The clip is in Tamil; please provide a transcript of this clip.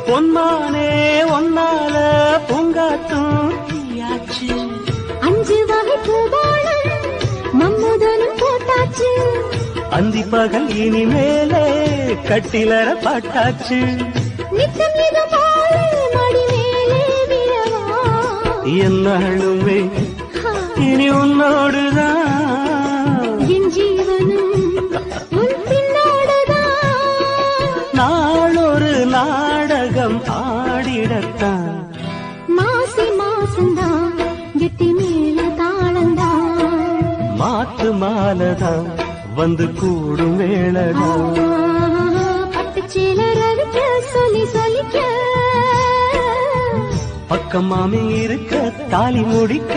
பொன்மானே ஒன்னால பூங்காத்தும் தீயாச்சு. 5 வகை பூபாலம் மம்முதனும் போட்டாச்சு. அந்தி பகல் இனிமேலே கட்டிலற பாட்டாச்சு. நித்தம் இது போல மடி மேலே விழவா என்னாலுமே இனி உன்னோடுதான் என் ஜீவனும் உன் பின்னோடுதான். நாளொரு நாடகம் ஆடிடத்தான். மாசி மாசந்தான் கெட்டி மேல தாளந்தான். மாத்து மாலதான் வந்து கூடும் வேளதான். பட்டு சேல ரவிக்க சொல்லி சொல்லிக்க பக்கம் மாமி இருக்க தாலி முடிக்க